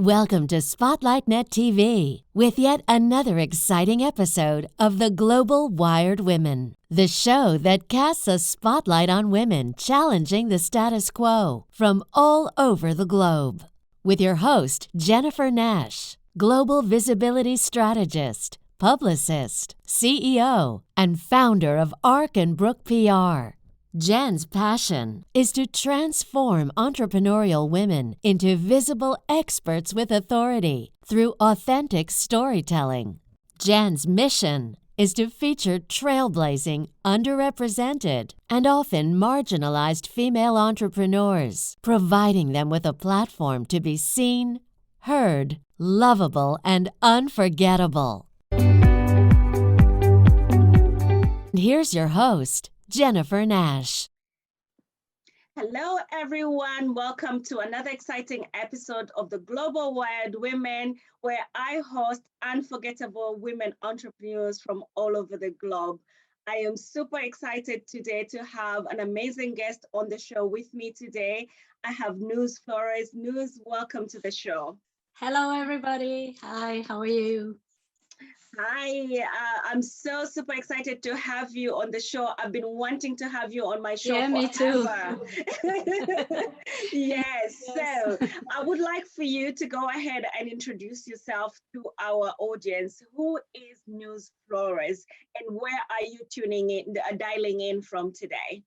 Welcome to Spotlight Net TV with yet another exciting episode of the Global Wired Women, the show that casts a spotlight on women challenging the status quo from all over the globe. With your host, Jennifer Nash, Global Visibility Strategist, Publicist, CEO, and founder of Arc and Brook PR. Jen's passion is to transform entrepreneurial women into visible experts with authority through authentic storytelling. Jen's mission is to feature trailblazing, underrepresented, and often marginalized female entrepreneurs, providing them with a platform to be seen, heard, lovable, and unforgettable. Here's your host, Jennifer Nash. Hello, everyone. Welcome to another exciting episode of the Global Wired Women, where I host unforgettable women entrepreneurs from all over the globe. I am super excited today to have an amazing guest on the show with me today. I have Neus Flores. Neus, welcome to the show. Hello, everybody. Hi, how are you? Hi, I'm so super excited to have you on the show. I've been wanting to have you on my show forever. Me too. Yes, so I would like for you to go ahead and introduce yourself to our audience. Who is Neus Flores and where are you dialing in from today?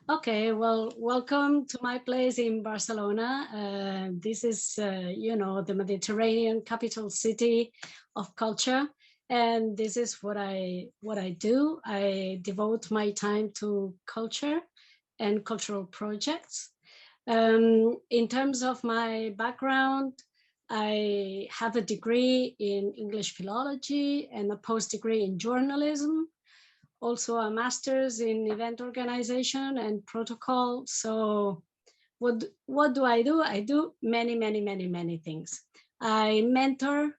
Okay, well, welcome to my place in Barcelona. This is, the Mediterranean capital city of culture, and this is what I do. I devote my time to culture and cultural projects. In terms of my background, I have a degree in English philology and a post-degree in journalism. Also a master's in event organization and protocol. So what do? I do many things. I mentor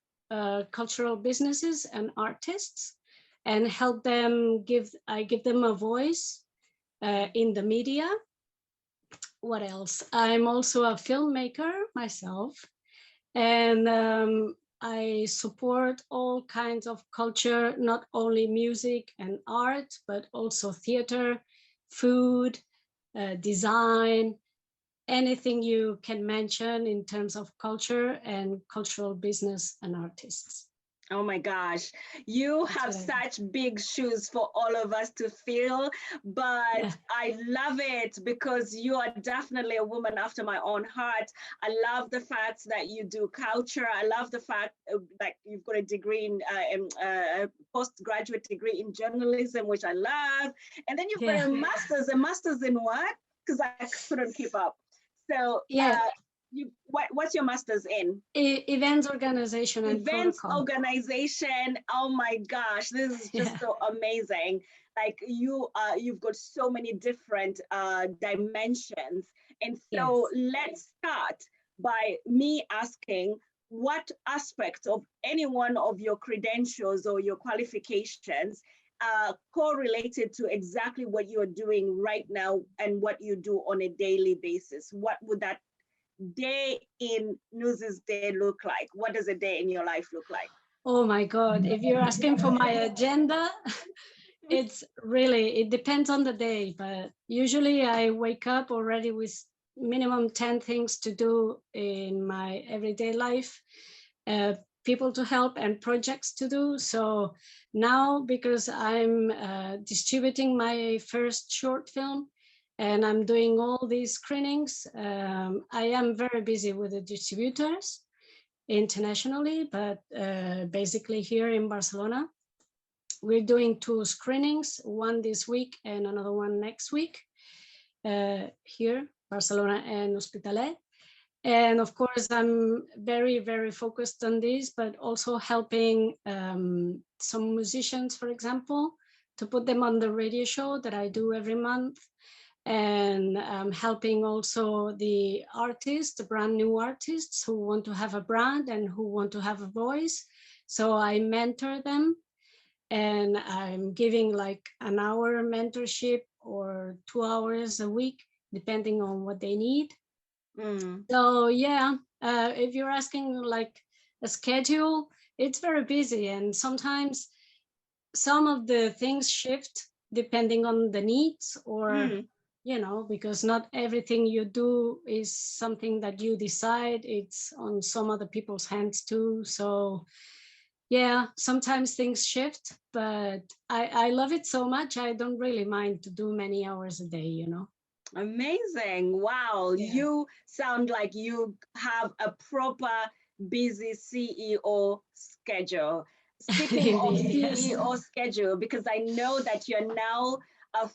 cultural businesses and artists and help them I give them a voice in the media. What else? I'm also a filmmaker myself, and I support all kinds of culture, not only music and art, but also theater, food, design, anything you can mention in terms of culture and cultural business and artists. Oh my gosh, you have such big shoes for all of us to fill, but I love it because you are definitely a woman after my own heart. I love the fact that you do culture. I love the fact that you've got a degree in a postgraduate degree in journalism, which I love. And then you've got a master's in what? Because I couldn't keep up. So what's your master's in? Events organization and events protocol. Organization. Oh my gosh, this is just so amazing. Like you've got so many different dimensions. And so let's start by me asking, what aspect of any one of your credentials or your qualifications correlated to exactly what you're doing right now and what you do on a daily basis? What would that day in Neus's day look like? What does a day in your life look like? Oh my God, if you're asking for my agenda, it depends on the day, but usually I wake up already with minimum 10 things to do in my everyday life, people to help and projects to do. So now, because I'm distributing my first short film, and I'm doing all these screenings, I am very busy with the distributors internationally, but basically here in Barcelona, we're doing 2 screenings, one this week and another one next week, here, Barcelona and Hospitalet. And of course, I'm very focused on this, but also helping some musicians, for example, to put them on the radio show that I do every month. And helping also the artists, the brand new artists who want to have a brand and who want to have a voice. So I mentor them, and I'm giving like an hour mentorship or 2 hours a week, depending on what they need. So If you're asking like a schedule, it's very busy, and sometimes some of the things shift depending on the needs, or because not everything you do is something that you decide. It's on some other people's hands too. So yeah, sometimes things shift, but I love it so much. I don't really mind to do many hours a day. Amazing. Wow. Yeah. You sound like you have a proper busy CEO schedule. Speaking of CEO schedule, because I know that you're now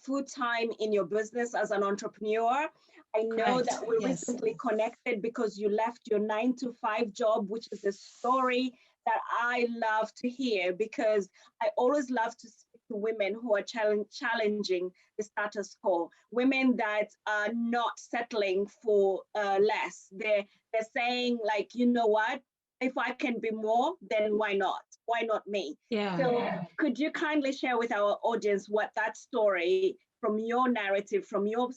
full-time in your business as an entrepreneur. I know Correct. that we recently connected because you left your 9-to-5 job, which is a story that I love to hear, because I always love to speak to women who are challenging the status quo, women that are not settling for less. They're saying, like, you know what? If I can be more, then why not? Why not me? Yeah. So could you kindly share with our audience what that story from your narrative, from your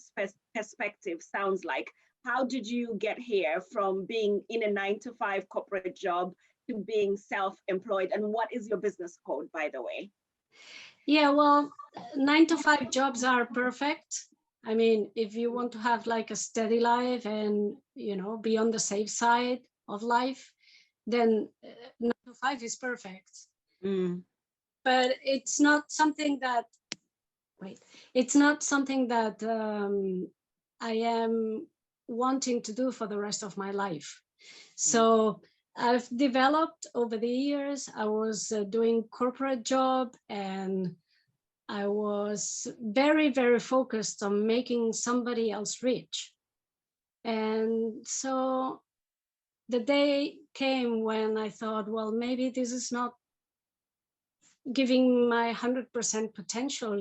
perspective sounds like? How did you get here from being in a 9-to-5 corporate job to being self-employed? And what is your business code, by the way? Yeah, well, 9-to-5 jobs are perfect. I mean, if you want to have like a steady life and, be on the safe side of life, then 9-to-5 is perfect. But it's not something that, it's not something that I am wanting to do for the rest of my life. So I've developed over the years. I was doing corporate job, and I was very, very focused on making somebody else rich. And so the day came when I thought, well, maybe this is not giving my 100% potential,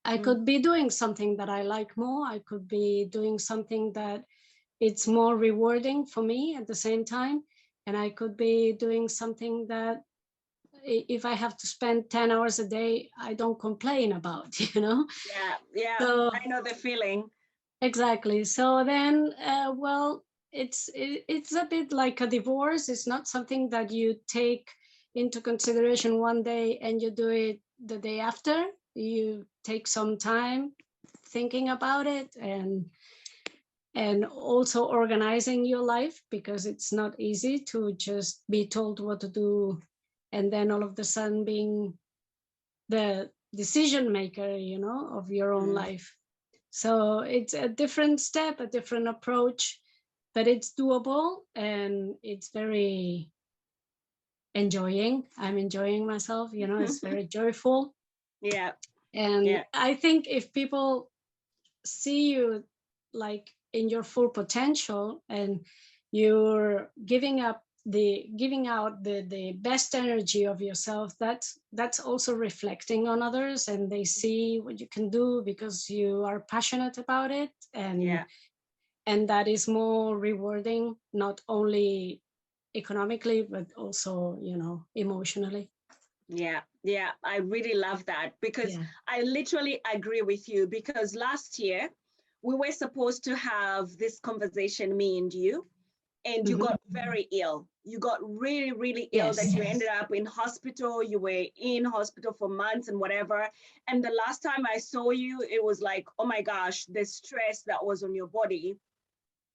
I could be doing something that I like more. I could be doing something that it's more rewarding for me at the same time. And I could be doing something that if I have to spend 10 hours a day, I don't complain about, Yeah, so, I know the feeling. Exactly. So then, well, it's a bit like a divorce. It's not something that you take into consideration one day and you do it the day after. You take some time thinking about it, and also organizing your life, because it's not easy to just be told what to do and then all of a sudden being the decision maker, of your own life. So it's a different step, a different approach, but it's doable, and it's very enjoying. I'm enjoying myself, it's very joyful. Yeah. And I think if people see you like in your full potential, and you're giving out the best energy of yourself, that's also reflecting on others, and they see what you can do because you are passionate about it, and that is more rewarding, not only economically but also emotionally. Yeah, I really love that, because I literally agree with you, because last year we were supposed to have this conversation, me and you, and you got very ill. You got really, really ill, that you ended up in hospital. You were in hospital for months and whatever. And the last time I saw you, it was like, oh my gosh, the stress that was on your body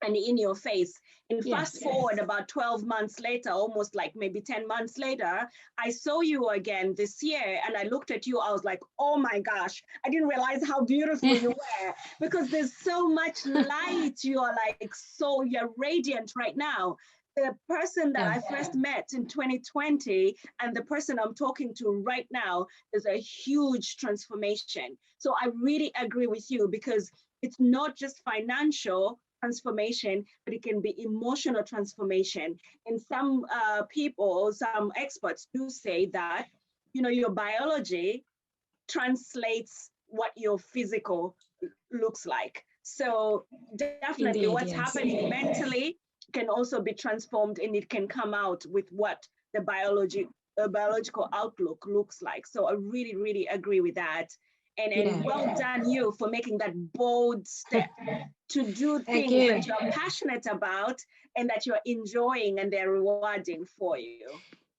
and in your face. And fast forward about 12 months later, almost like maybe 10 months later, I saw you again this year, and I looked at you, I was like, oh my gosh, I didn't realize how beautiful you were, because there's so much light. You are like, so you're radiant right now. The person that I first met in 2020 and the person I'm talking to right now, is a huge transformation. So I really agree with you, because it's not just financial transformation, but it can be emotional transformation. And some people, some experts do say that, your biology translates what your physical looks like. So definitely, Indeed, what's happening mentally can also be transformed, and it can come out with what the biological outlook looks like. So I really, really agree with that. And well done you for making that bold step to do things that you're passionate about and that you're enjoying and they're rewarding for you?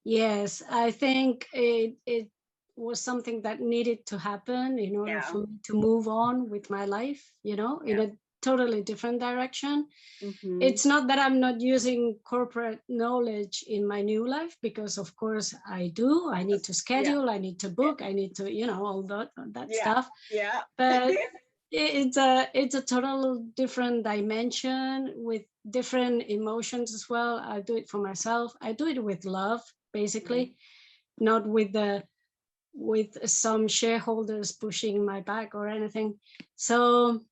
Yes, I think it was something that needed to happen in order for me to move on with my life, in a totally different direction. Mm-hmm. It's not that I'm not using corporate knowledge in my new life, because of course I do. I need to schedule, I need to book, I need to, all that stuff. Yeah. But it's a total different dimension with different emotions as well. I do it for myself. I do it with love, basically, not with some shareholders pushing my back or anything. So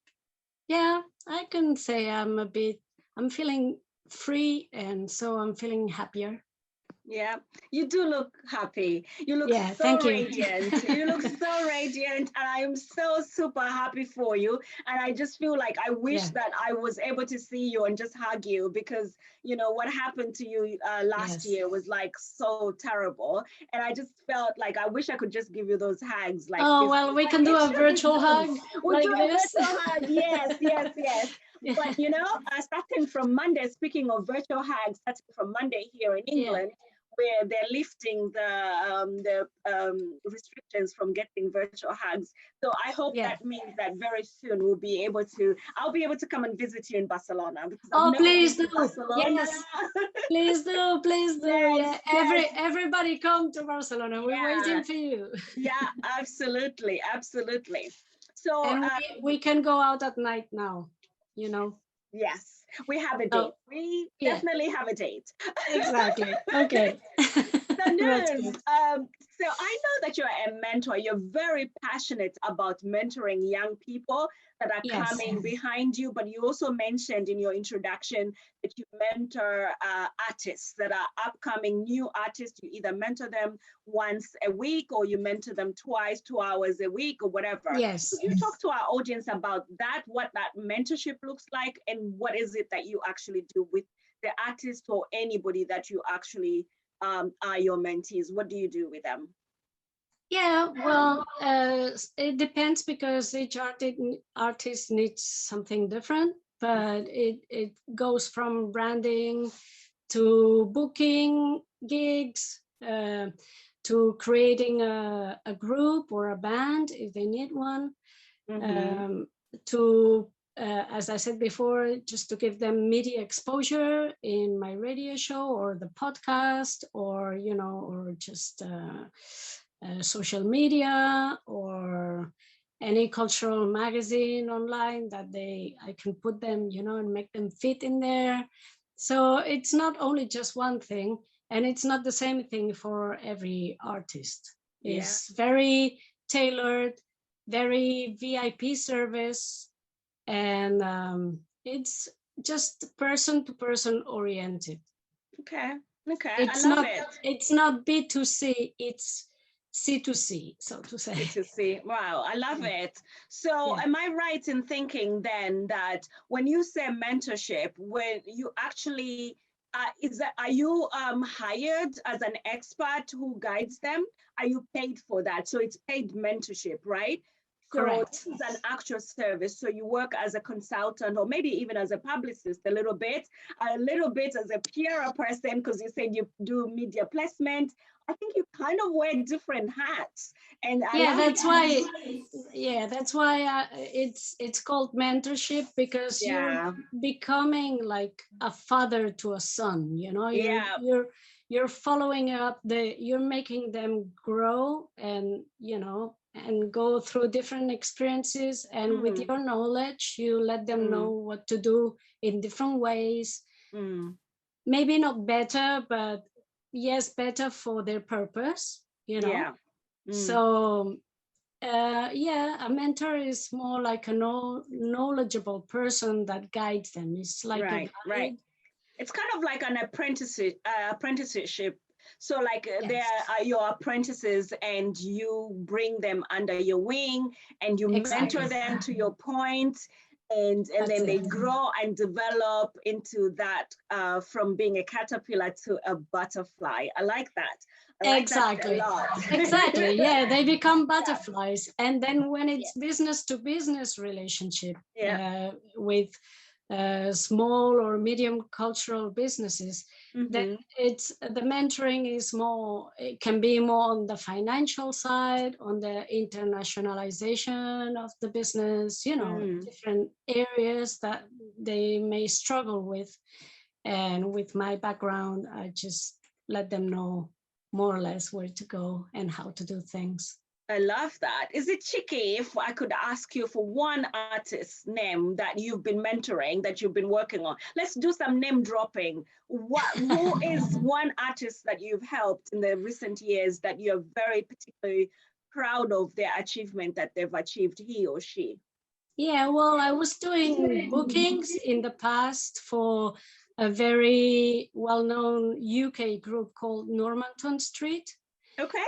yeah, I can say I'm feeling free, and so I'm feeling happier. Yeah, you do look happy. You look so thank you. radiant. You look so radiant, and I am so super happy for you. And I just feel like I wish that I was able to see you and just hug you, because what happened to you last year was like so terrible. And I just felt like I wish I could just give you those hugs. Like, oh well, we can do a virtual hug we'll like do this. A virtual hug. Yes, yes, yes. But starting from Monday, speaking of virtual hugs, starting from Monday here in England, where they're lifting the restrictions from getting virtual hugs. So I hope that means that very soon I'll be able to come and visit you in Barcelona, because I've never please been do. to Barcelona. Yes. Please do. Yes, Everybody come to Barcelona. We're waiting for you. Yeah, absolutely. So and we can go out at night now, Yes, we have a date. We definitely have a date. Exactly. Okay. So Neus, so I know that you're a mentor. You're very passionate about mentoring young people that are coming behind you, but you also mentioned in your introduction that you mentor artists that are upcoming new artists. You either mentor them once a week, or you mentor them twice, 2 hours a week, or whatever. Yes. Could you talk to our audience about that, what that mentorship looks like, and what is it that you actually do with the artist or anybody that you actually are your mentees? What do you do with them? Yeah, well, it depends, because each artist needs something different, but it goes from branding to booking gigs, to creating a group or a band if they need one, to as I said before, just to give them media exposure in my radio show or the podcast, or or just social media, or any cultural magazine online that I can put them, and make them fit in there. So it's not only just one thing, and it's not the same thing for every artist. It's very tailored, very VIP service, and it's just person to person oriented. Okay. It's not B2C, it's C2C, so to say. C2C. Wow, I love it. So am I right in thinking then that when you say mentorship, when you actually are you hired as an expert who guides them? Are you paid for that? So it's paid mentorship, right? Correct. So this is an actual service. So you work as a consultant, or maybe even as a publicist a little bit as a PR person, because you said you do media placement. I think you kind of wear different hats. And that's why it's called mentorship, because you're becoming like a father to a son, you're following up, you're making them grow, and and go through different experiences, and with your knowledge you let them know what to do in different ways. Maybe not better, but yes, better for their purpose, So a mentor is more like a knowledgeable person that guides them. It's like a guide. Right. It's kind of like an apprenticeship. So like they are your apprentices, and you bring them under your wing, and you mentor them to your point, and then they grow and develop into that, from being a caterpillar to a butterfly. I like that. Exactly. Yeah, they become butterflies, and then when it's business to business relationship with small or medium cultural businesses, then it's the mentoring is more, it can be more on the financial side, on the internationalization of the business, different areas that they may struggle with. And with my background, I just let them know more or less where to go and how to do things. I love that. Is it cheeky if I could ask you for one artist's name that you've been mentoring, that you've been working on? Let's do some name dropping. Who is one artist that you've helped in the recent years that you're very particularly proud of their achievement that they've achieved, he or she? Yeah, well, I was doing bookings in the past for a very well-known UK group called Normanton Street. Okay.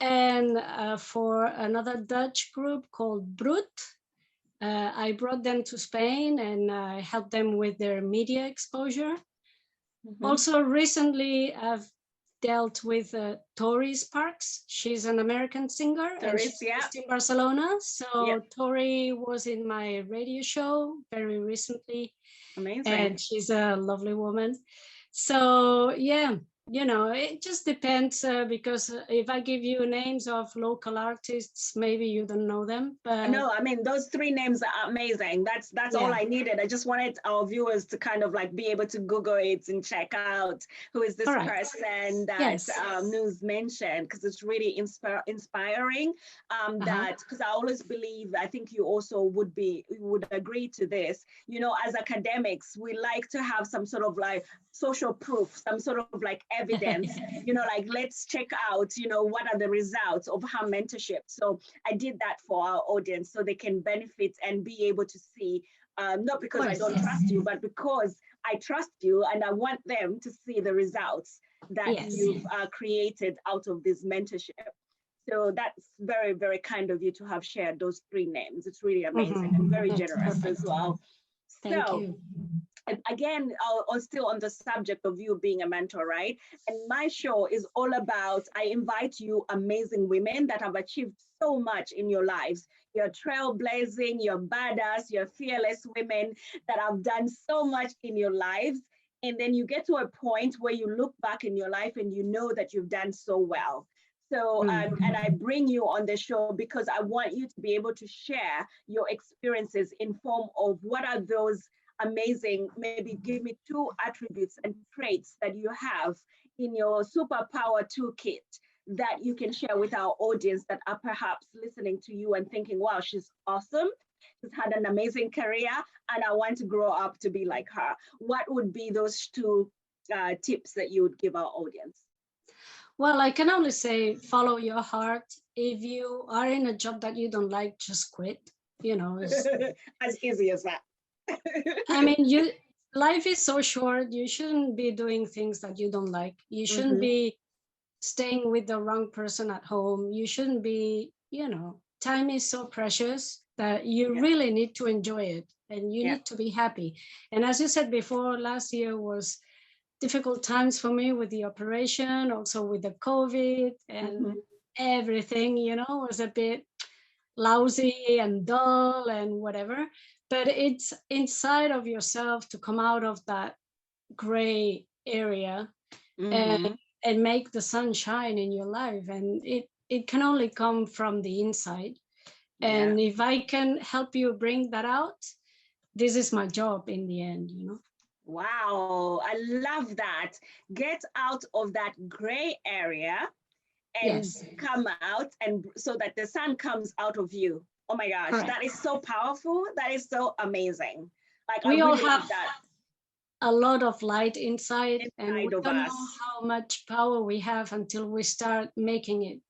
And for another Dutch group called Brut. I brought them to Spain and helped them with their media exposure. Also, recently, I've dealt with Tori Sparks. She's an American singer and she's based in Barcelona. So Tori was in my radio show very recently. Amazing. And she's a lovely woman. So yeah, it just depends because if I give you names of local artists, maybe you don't know them. But no, I mean, those three names are amazing. That's all I needed. I just wanted our viewers to kind of like be able to Google it and check out who is this person that Neus mentioned, because it's really inspiring. That because I always believe, I think you also would agree to this. As academics, we like to have some sort of like social proof, some sort of like evidence, like let's check out, what are the results of her mentorship. So I did that for our audience so they can benefit and be able to see, not because I don't trust you, but because I trust you and I want them to see the results that you've created out of this mentorship. So that's very, very kind of you to have shared those three names. It's really amazing and very generous as well. Thank you. Again, still on the subject of you being a mentor, right? And my show is all about, I invite you amazing women that have achieved so much in your lives. You're trailblazing, you're badass, you're fearless women that have done so much in your lives. And then you get to a point where you look back in your life and you know that you've done so well. So, and I bring you on the show because I want you to be able to share your experiences in form of what are those amazing, maybe give me 2 attributes and traits that you have in your superpower toolkit that you can share with our audience that are perhaps listening to you and thinking, wow, she's awesome. She's had an amazing career and I want to grow up to be like her. What would be those 2 tips that you would give our audience? Well, I can only say, follow your heart. If you are in a job that you don't like, just quit. As easy as that. I mean, life is so short. You shouldn't be doing things that you don't like. You shouldn't be staying with the wrong person at home. You shouldn't be, time is so precious that you really need to enjoy it and you need to be happy. And as you said before, last year was difficult times for me with the operation, also with the COVID and everything, was a bit lousy and dull and whatever. But it's inside of yourself to come out of that gray area and make the sun shine in your life. And it can only come from the inside. And if I can help you bring that out, this is my job in the end, Wow, I love that. Get out of that gray area and come out, and so that the sun comes out of you. Oh my gosh, that is so powerful. That is so amazing. Like we I all really have love that. A lot of light inside and we don't us. know how much power we have until we start making it.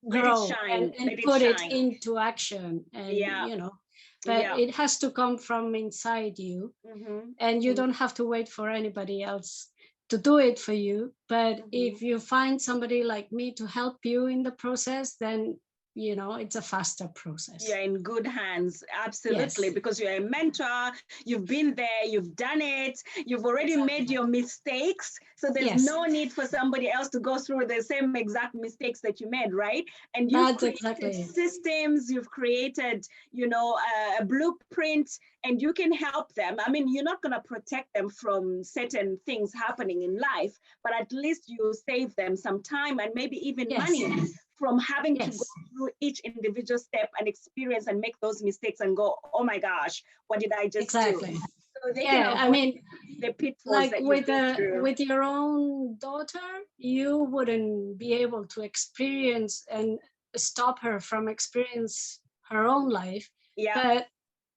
Grow and put it into action. And but it has to come from inside you, and you don't have to wait for anybody else to do it for you. But if you find somebody like me to help you in the process, then it's a faster process. You're in good hands, absolutely, yes. Because you're a mentor, you've been there, you've done it, you've already made your mistakes, so there's no need for somebody else to go through the same exact mistakes that you made, right? And you've created systems, you've created, a blueprint, and you can help them. I mean, you're not going to protect them from certain things happening in life, but at least you save them some time and maybe even money from having to go through each individual step and experience and make those mistakes and go, oh my gosh, what did I just do? So they can avoid the pitfalls like that with your own daughter, you wouldn't be able to experience and stop her from experience her own life. Yeah. But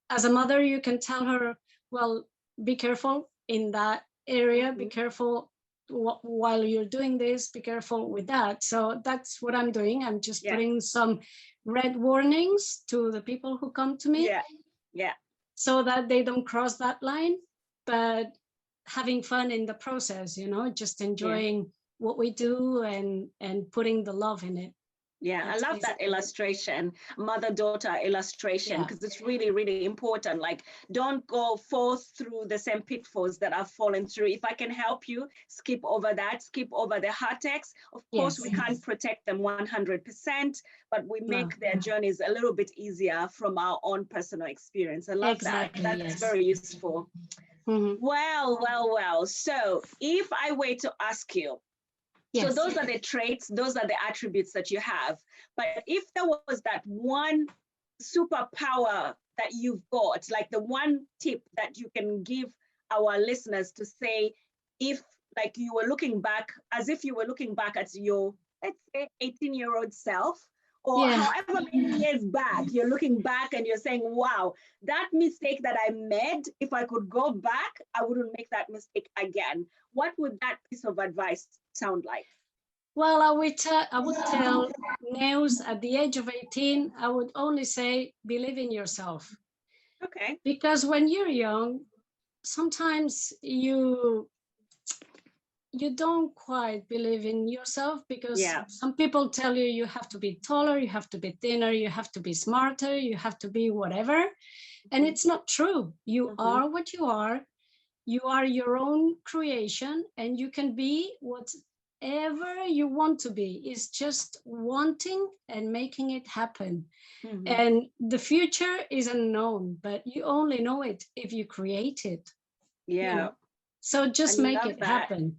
as a mother, you can tell her, well, be careful in that area, be careful while you're doing this, be careful with that. So that's what I'm doing. I'm just putting some red warnings to the people who come to me, so that they don't cross that line, but having fun in the process, just enjoying what we do and putting the love in it. Yeah, I love that illustration, mother-daughter illustration, because it's really, really important. Like, don't go forth through the same pitfalls that I've fallen through. If I can help you, skip over that, skip over the heartaches. Of course, we can't protect them 100%, but we make their journeys a little bit easier from our own personal experience. I love that. That's very useful. Well. So if I were to ask you, so those are the traits, those are the attributes that you have. But if there was that one superpower that you've got, like the one tip that you can give our listeners to say, if like you were looking back, as if you were looking back at your, let's say, 18-year-old self, or however many years back, you're looking back and you're saying, wow, that mistake that I made, if I could go back, I wouldn't make that mistake again. What would that piece of advice sound like? Well, I would tell Neus at the age of 18, I would only say, believe in yourself. Okay. Because when you're young, sometimes you don't quite believe in yourself, because some people tell you you have to be taller, you have to be thinner, you have to be smarter, you have to be whatever. And it's not true. You are what you are. You are your own creation, and you can be whatever you want to be. It's just wanting and making it happen. And the future is unknown, but you only know it if you create it. So just make it happen.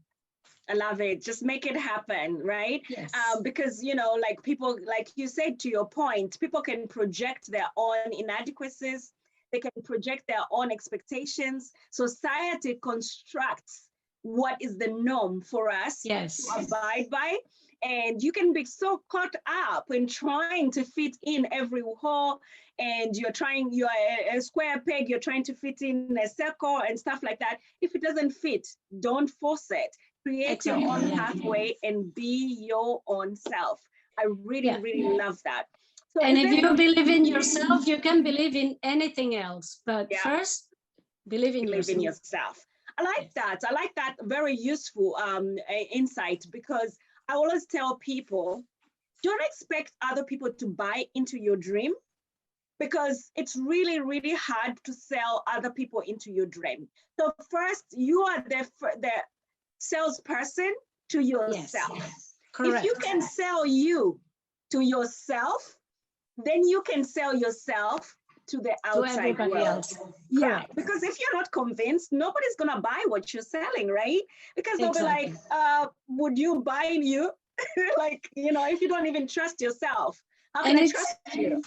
I love it. Just make it happen, right? Yes. Because, like people, like you said, to your point, people can project their own inadequacies. They can project their own expectations. Society constructs what is the norm for us to abide by. And you can be so caught up in trying to fit in every hole, and you're a square peg, you're trying to fit in a circle and stuff like that. If it doesn't fit, don't force it. Create your own pathway and be your own self. I really, really love that. So and if you believe in yourself, you can believe in anything else. But first, believe in yourself. I like that. I like that. Very useful insight, because I always tell people, don't expect other people to buy into your dream, because it's really, really hard to sell other people into your dream. So first, you are the salesperson to yourself. If you can sell you to yourself, then you can sell yourself to the outside world. Because if you're not convinced, nobody's gonna buy what you're selling, right? Because they'll be like, would you buy you? Like, if you don't even trust yourself, how can I trust you?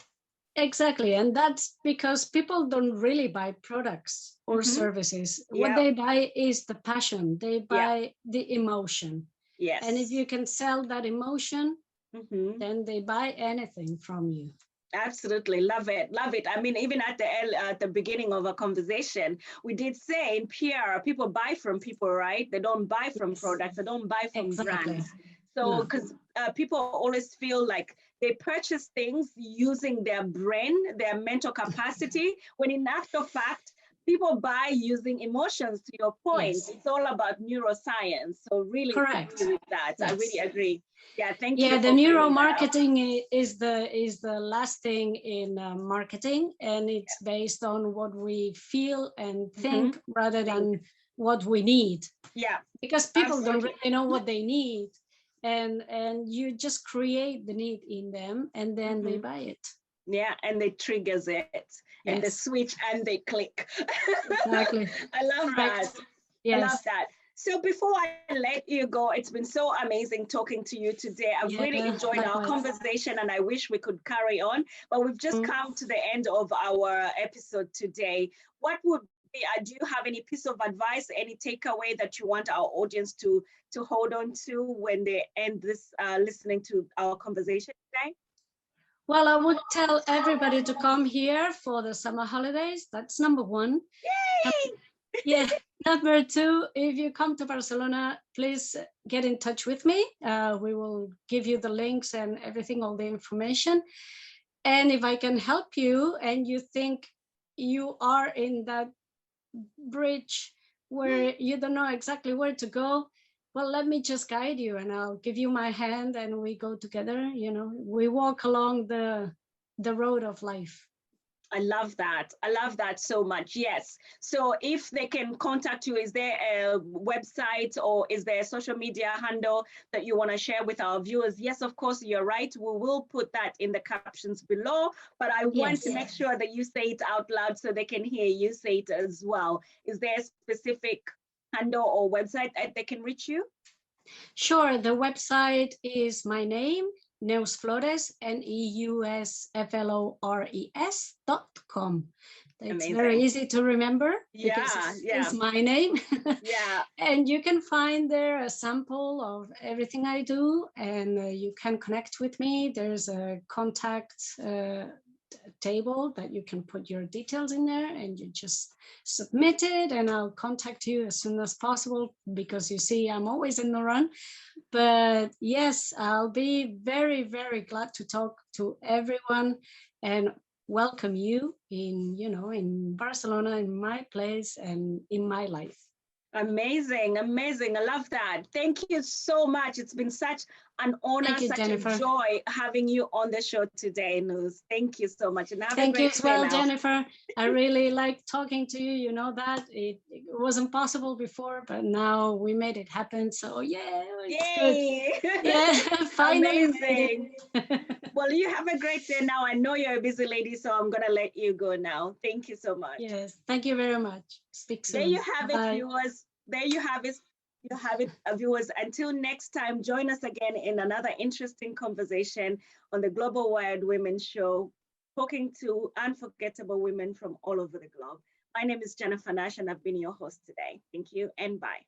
Exactly. And that's because people don't really buy products or services. What they buy is the passion. They buy the emotion. Yes. And if you can sell that emotion, then they buy anything from you. Absolutely. Love it. Love it. I mean, even at the beginning of our conversation, we did say in PR, people buy from people, right? They don't buy from products. They don't buy from brands. So, because people always feel like they purchase things using their brain, their mental capacity, when in actual fact, people buy using emotions, to your point. Yes. It's all about neuroscience. So really Correct. agree with that. Yes. I really agree. Yeah, thank you. Yeah, the neuromarketing is the last thing in marketing, and it's based on what we feel and think rather than what we need. Yeah, because people don't really know what they need, and you just create the need in them, and then they buy it. Yeah, and it triggers it, and they switch and they click. Exactly. I love that. Yes. I love that. So before I let you go, it's been so amazing talking to you today. I've really enjoyed our conversation, and I wish we could carry on, but we've just come to the end of our episode today. What would be, do you have any piece of advice, any takeaway that you want our audience to hold on to when they end this listening to our conversation today? Well, I would tell everybody to come here for the summer holidays. That's number one. Yay! Yeah. Number two, if you come to Barcelona, please get in touch with me. We will give you the links and everything, all the information. And if I can help you and you think you are in that bridge where you don't know exactly where to go, well, let me just guide you, and I'll give you my hand, and we go together. We walk along the road of life. I love that. I love that so much. Yes. So if they can contact you, is there a website or is there a social media handle that you want to share with our viewers? Yes, of course, you're right. We will put that in the captions below, but I want to make sure that you say it out loud so they can hear you say it as well. Is there a specific handle or website that they can reach you? Sure. The website is my name, Neus Flores, NEUSFLORES.com. It's amazing. Very easy to remember because it's my name. Yeah. And you can find there a sample of everything I do, and you can connect with me. There's a contact table that you can put your details in there, and you just submit it, and I'll contact you as soon as possible, because you see, I'm always in the run. But yes, I'll be very, very glad to talk to everyone and welcome you in Barcelona, in my place and in my life. Amazing, amazing. I love that. Thank you so much. It's been such an honor, such Jennifer. A joy having you on the show today, Neus. Thank you so much. And thank you as well, Jennifer. I really like talking to you. You know that it wasn't possible before, but now we made it happen. So yeah, it's good. Yeah, finally. Amazing. Well, you have a great day now. I know you're a busy lady, so I'm gonna let you go now. Thank you so much. Yes, thank you very much. Speak soon. There you have it, viewers. There you have it. You have it, viewers. Until next time, join us again in another interesting conversation on the Global Wired Women Show, talking to unforgettable women from all over the globe. My name is Jennifer Nash, and I've been your host today. Thank you, and bye.